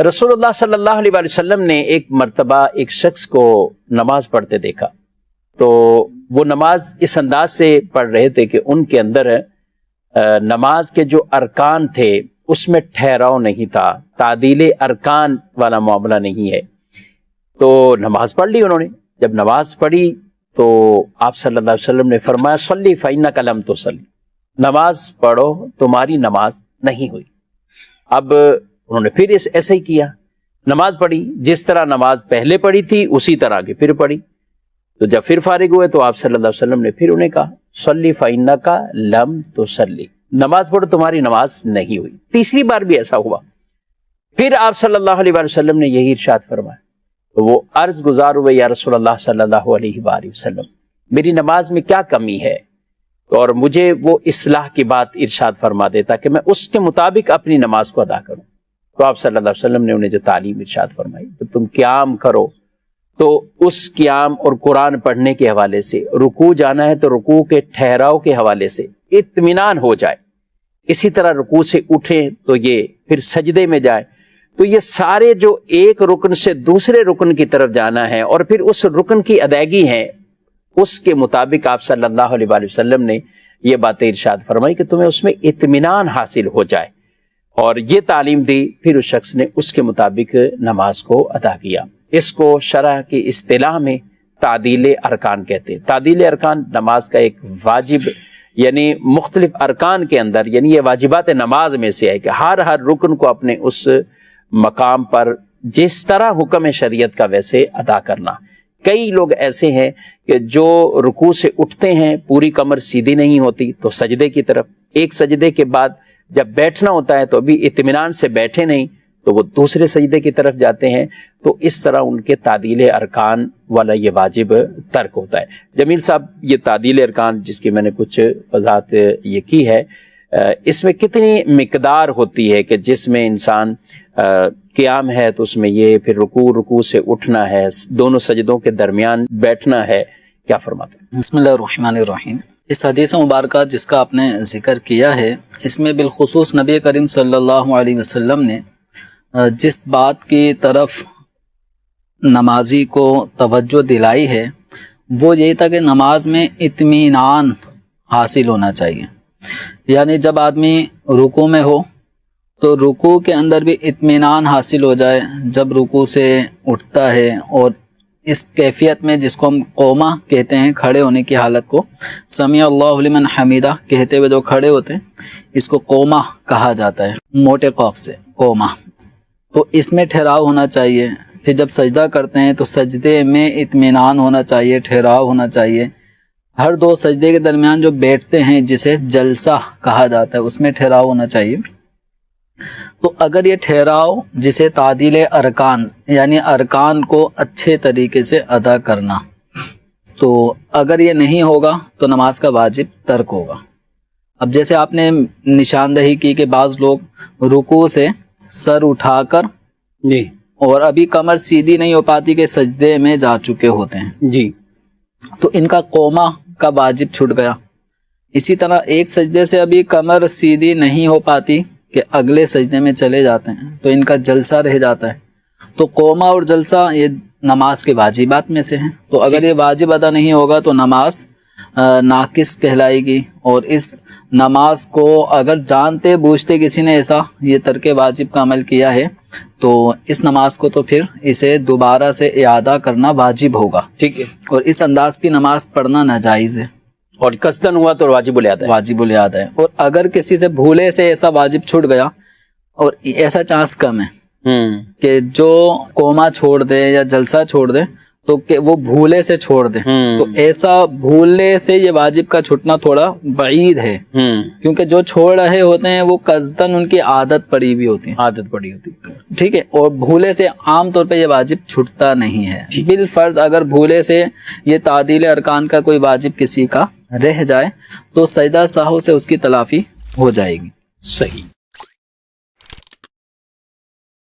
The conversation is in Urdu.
رسول اللہ صلی اللہ علیہ وسلم نے ایک مرتبہ ایک شخص کو نماز پڑھتے دیکھا، تو وہ نماز اس انداز سے پڑھ رہے تھے کہ ان کے اندر نماز کے جو ارکان تھے اس میں ٹھہراؤ نہیں تھا، تعدیل ارکان والا معاملہ نہیں ہے۔ تو نماز پڑھ لی انہوں نے، جب نماز پڑھی تو آپ صلی اللہ علیہ وسلم نے فرمایا صلی فإنک لم تصلی، نماز پڑھو تمہاری نماز نہیں ہوئی۔ اب انہوں نے پھر ایسا ہی کیا، نماز پڑھی، جس طرح نماز پہلے پڑھی تھی اسی طرح کی پھر پڑھی۔ تو جب پھر فارغ ہوئے تو آپ صلی اللہ علیہ وسلم نے پھر انہیں کہا صلی فإنک لم تصلی، نماز پڑھو تمہاری نماز نہیں ہوئی۔ تیسری بار بھی ایسا ہوا، پھر آپ صلی اللہ علیہ وسلم نے یہی ارشاد فرمایا۔ تو وہ عرض گزار ہوئے یا رسول اللہ صلی اللہ علیہ وآلہ وسلم، میری نماز میں کیا کمی ہے، اور مجھے وہ اصلاح کی بات ارشاد فرما دیتا کہ میں اس کے مطابق اپنی نماز کو ادا کروں۔ تو آپ صلی اللہ علیہ وسلم نے انہیں جو تعلیم ارشاد فرمائی، جب تم قیام کرو تو اس قیام اور قرآن پڑھنے کے حوالے سے، رکوع جانا ہے تو رکوع کے ٹھہراؤ کے حوالے سے اطمینان ہو جائے، اسی طرح رکوع سے اٹھیں تو یہ پھر سجدے میں جائے، تو یہ سارے جو ایک رکن سے دوسرے رکن کی طرف جانا ہے اور پھر اس رکن کی ادائیگی ہے، اس کے مطابق آپ صلی اللہ علیہ وآلہ وسلم نے یہ باتیں ارشاد فرمائی کہ تمہیں اس میں اطمینان حاصل ہو جائے، اور یہ تعلیم دی۔ پھر اس شخص نے اس کے مطابق نماز کو ادا کیا۔ اس کو شرع کی اصطلاح میں تعدیل ارکان کہتے ہیں۔ تعدیل ارکان نماز کا ایک واجب، یعنی مختلف ارکان کے اندر، یعنی یہ واجبات نماز میں سے ہے کہ ہر رکن کو اپنے اس مقام پر جس طرح حکم شریعت کا ویسے ادا کرنا۔ کئی لوگ ایسے ہیں کہ جو رکوع سے اٹھتے ہیں پوری کمر سیدھی نہیں ہوتی تو سجدے کی طرف، ایک سجدے کے بعد جب بیٹھنا ہوتا ہے تو ابھی اطمینان سے بیٹھے نہیں تو وہ دوسرے سجدے کی طرف جاتے ہیں، تو اس طرح ان کے تعدیل ارکان والا یہ واجب ترک ہوتا ہے۔ جمیل صاحب، یہ تعدیل ارکان جس کی میں نے کچھ وضاحت یہ کی ہے، اس میں کتنی مقدار ہوتی ہے کہ جس میں انسان قیام ہے تو اس میں یہ، پھر رکوع سے اٹھنا ہے، دونوں سجدوں کے درمیان بیٹھنا ہے، کیا فرماتے ہیں؟ بسم اللہ الرحمن الرحیم۔ اس حدیث مبارکہ جس کا آپ نے ذکر کیا ہے، اس میں بالخصوص نبی کریم صلی اللہ علیہ وسلم نے جس بات کی طرف نمازی کو توجہ دلائی ہے وہ یہی تھا کہ نماز میں اطمینان حاصل ہونا چاہیے، یعنی جب آدمی رکوع میں ہو تو رکوع کے اندر بھی اطمینان حاصل ہو جائے، جب رکوع سے اٹھتا ہے اور اس کیفیت میں جس کو ہم قومہ کہتے ہیں، کھڑے ہونے کی حالت کو، سمیع اللہ لمن حمیدہ کہتے ہوئے جو کھڑے ہوتے ہیں اس کو قومہ کہا جاتا ہے، موٹے قاف سے قومہ۔ تو اس میں ٹھہراؤ ہونا چاہیے۔ پھر جب سجدہ کرتے ہیں تو سجدے میں اطمینان ہونا چاہیے، ٹھہراؤ ہونا چاہیے۔ ہر دو سجدے کے درمیان جو بیٹھتے ہیں جسے جلسہ کہا جاتا ہے اس میں ٹھہراؤ ہونا چاہیے۔ تو اگر یہ ٹھہراؤ جسے تعدیل ارکان، یعنی ارکان کو اچھے طریقے سے ادا کرنا، تو اگر یہ نہیں ہوگا تو نماز کا واجب ترک ہوگا۔ اب جیسے آپ نے نشاندہی کی کہ بعض لوگ رکوع سے سر اٹھا کر جی، اور ابھی کمر سیدھی نہیں ہو پاتی کہ سجدے میں جا چکے ہوتے ہیں، جی، تو ان کا قومہ کا واجب چھوٹ گیا۔ اسی طرح ایک سجدے سے ابھی کمر سیدھی نہیں ہو پاتی کہ اگلے سجدے میں چلے جاتے ہیں تو ان کا جلسہ رہ جاتا ہے۔ تو قومہ اور جلسہ یہ نماز کے واجبات میں سے ہیں، تو اگر یہ واجب ادا نہیں ہوگا تو نماز ناقص کہلائے گی، اور اس نماز کو اگر جانتے بوجھتے کسی نے ایسا یہ ترک واجب کا عمل کیا ہے تو اس نماز کو تو پھر اسے دوبارہ سے اعادہ کرنا واجب ہوگا، ٹھیک ہے، اور اس انداز کی نماز پڑھنا ناجائز ہے، اور قصدن ہوا تو واجب الادا ہے۔ واجب الادا ہے۔ اور اگر کسی سے بھولے سے ایسا واجب چھوٹ گیا، اور ایسا چانس کم ہے کہ جو قومہ چھوڑ دے یا جلسہ چھوڑ دے تو کہ وہ بھولے سے چھوڑ دے، تو ایسا بھولنے سے یہ واجب کا چھٹنا تھوڑا بعید ہے، کیونکہ جو چھوڑ رہے ہوتے ہیں وہ قصدن ان کی عادت پڑی ہوئی ہوتی ہے، ٹھیک ہے، اور بھولے سے عام طور پہ یہ واجب چھٹتا نہیں ہے۔ بالفرض اگر بھولے سے یہ تعدیل ارکان کا کوئی واجب کسی کا رہ جائے تو سجدہ سہو سے اس کی تلافی ہو جائے گی۔ صحیح۔